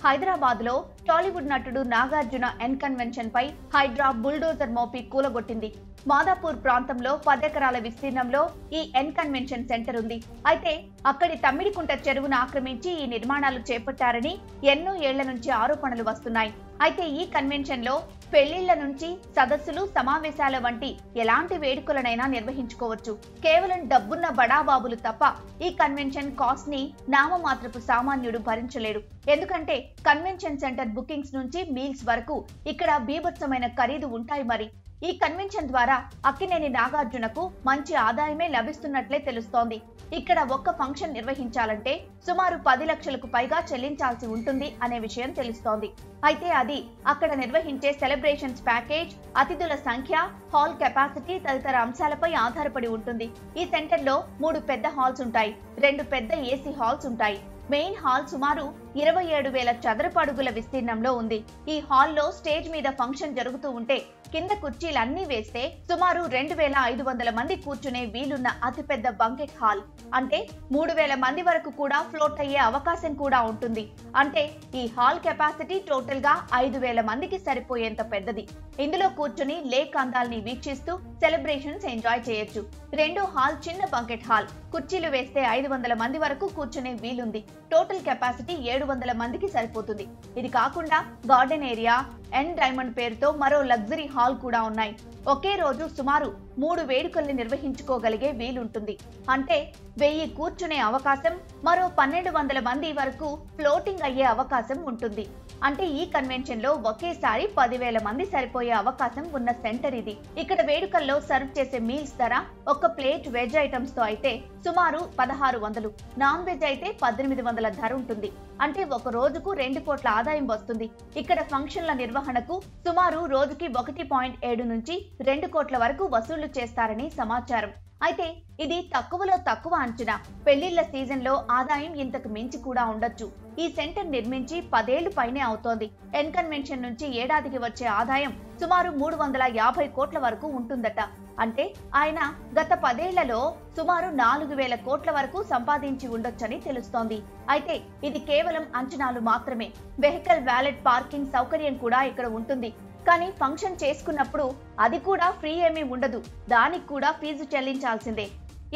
హైదరాబాద్ లో టాలీవుడ్ నటుడు Nagarjuna N convention పై Hydraa bulldozer మోపి కూలగొట్టింది. మాదాపూర్ ప్రాంతంలో 10 ఎకరాల విస్తీర్ణంలో ఈ ఎన్ కన్వెన్షన్ సెంటర్ ఉంది. అయితే అక్కడి తమ్మిడికుంట చెరువును ఆక్రమించి ఈ నిర్మాణాలు చేపట్టారని ఎన్నో ఏళ్ల నుంచి ఆరోపణలు వస్తున్నాయి. అయితే ఈ కన్వెన్షన్ లో పెళ్లిళ్ల నుంచి సదస్సులు, సమావేశాల వంటి ఎలాంటి వేడుకలనైనా నిర్వహించుకోవచ్చు. కేవలం డబ్బున్న బడాబాబులు తప్ప ఈ కన్వెన్షన్ కాస్ట్ ని నామమాత్రపు సామాన్యుడు భరించలేడు. ఎందుకంటే కన్వెన్షన్ సెంటర్ బుకింగ్స్ నుంచి మీల్స్ వరకు ఇక్కడ బీభత్సమైన ఖరీదు ఉంటాయి. మరి ఈ కన్వెన్షన్ ద్వారా అక్కినేని నాగార్జునకు మంచి ఆదాయమే లభిస్తున్నట్లే తెలుస్తోంది. ఇక్కడ ఒక్క ఫంక్షన్ నిర్వహించాలంటే సుమారు 10 లక్షలకు పైగా చెల్లించాల్సి ఉంటుంది అనే విషయం తెలుస్తోంది. అయితే అది అక్కడ నిర్వహించే సెలబ్రేషన్స్ ప్యాకేజ్, అతిథుల సంఖ్య, హాల్ కెపాసిటీ తదితర అంశాలపై ఆధారపడి ఉంటుంది. ఈ సెంటర్ లో 3 పెద్ద హాల్స్ ఉంటాయి, 2 పెద్ద ఏసీ హాల్స్ ఉంటాయి. మెయిన్ హాల్ సుమారు 27,000 చదరపు అడుగుల విస్తీర్ణంలో ఉంది. ఈ హాల్లో స్టేజ్ మీద ఫంక్షన్ జరుగుతూ ఉంటే కింద కుర్చీలన్నీ వేస్తే సుమారు 2,500 మంది కూర్చునే వీలున్న అతిపెద్ద బంకెట్ హాల్. అంటే 3,000 మంది వరకు కూడా ఫ్లోట్ అయ్యే అవకాశం కూడా ఉంటుంది. అంటే ఈ హాల్ కెపాసిటీ టోటల్ గా 5,000 మందికి సరిపోయేంత పెద్దది. ఇందులో కూర్చుని లేక్ అందాల్ని వీక్షిస్తూ సెలబ్రేషన్స్ ఎంజాయ్ చేయొచ్చు. రెండో హాల్ చిన్న బంకెట్ హాల్. కుర్చీలు వేస్తే 500 మంది వరకు కూర్చునే వీలుంది. టోటల్ కెపాసిటీ 700 మందికి సరిపోతుంది. ఇది కాకుండా గార్డెన్ ఏరియా, ఎన్ డైమండ్ పేరుతో మరో లగ్జరీ హాల్ కూడా ఉన్నాయి. ఒకే రోజు సుమారు 3 వేడుకల్ని నిర్వహించుకోగలిగే వీలుంటుంది. అంటే 1000 కూర్చునే అవకాశం, మరో 1200 మంది వరకు ఫ్లోటింగ్ అయ్యే అవకాశం ఉంటుంది. అంటే ఈ కన్వెన్షన్ లో ఒకేసారి 10,000 మంది సరిపోయే అవకాశం ఉన్న సెంటర్ ఇది. ఇక్కడ వేడుకల్లో సర్వ్ చేసే మీల్స్ ధర ఒక ప్లేట్ వెజ్ ఐటమ్స్ తో అయితే సుమారు 1,600, నాన్ వెజ్ అయితే 1,800 ధర ఉంటుంది. అంటే ఒక రోజుకు 2 కోట్ల ఆదాయం వస్తుంది. ఇక్కడ ఫంక్షన్ల నిర్వహణకు సుమారు రోజుకి 1.7 నుంచి 2 కోట్ల వరకు వసూళ్లు చేస్తారని సమాచారం. అయితే ఇది తక్కువలో తక్కువ అంచనా. పెళ్లిళ్ల సీజన్ లో ఆదాయం ఇంతకు మించి కూడా ఉండొచ్చు. ఈ సెంటర్ నిర్మించి 10 ఏళ్లు పైనే అవుతోంది. ఎన్ కన్వెన్షన్ నుంచి ఏడాదికి వచ్చే ఆదాయం సుమారు 350 కోట్ల వరకు ఉంటుందట. అంటే ఆయన గత 10 ఏళ్లలో సుమారు 4,000 కోట్ల వరకు సంపాదించి ఉండొచ్చని తెలుస్తోంది. అయితే ఇది కేవలం అంచనాలు మాత్రమే. వెహికల్ వ్యాలెట్ పార్కింగ్ సౌకర్యం కూడా ఇక్కడ ఉంటుంది. కానీ ఫంక్షన్ చేసుకున్నప్పుడు అది కూడా ఫ్రీ ఏమీ ఉండదు. దానికి కూడా ఫీజు చెల్లించాల్సిందే.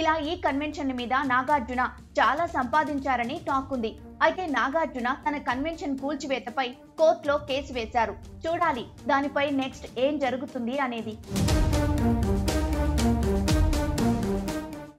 ఇలా ఈ కన్వెన్షన్ మీద నాగార్జున చాలా సంపాదించారని టాక్ ఉంది. అయితే నాగార్జున తన కన్వెన్షన్ కూల్చివేతపై కోర్టులో కేసు వేశారు. చూడాలి దానిపై నెక్స్ట్ ఏం జరుగుతుంది అనేది.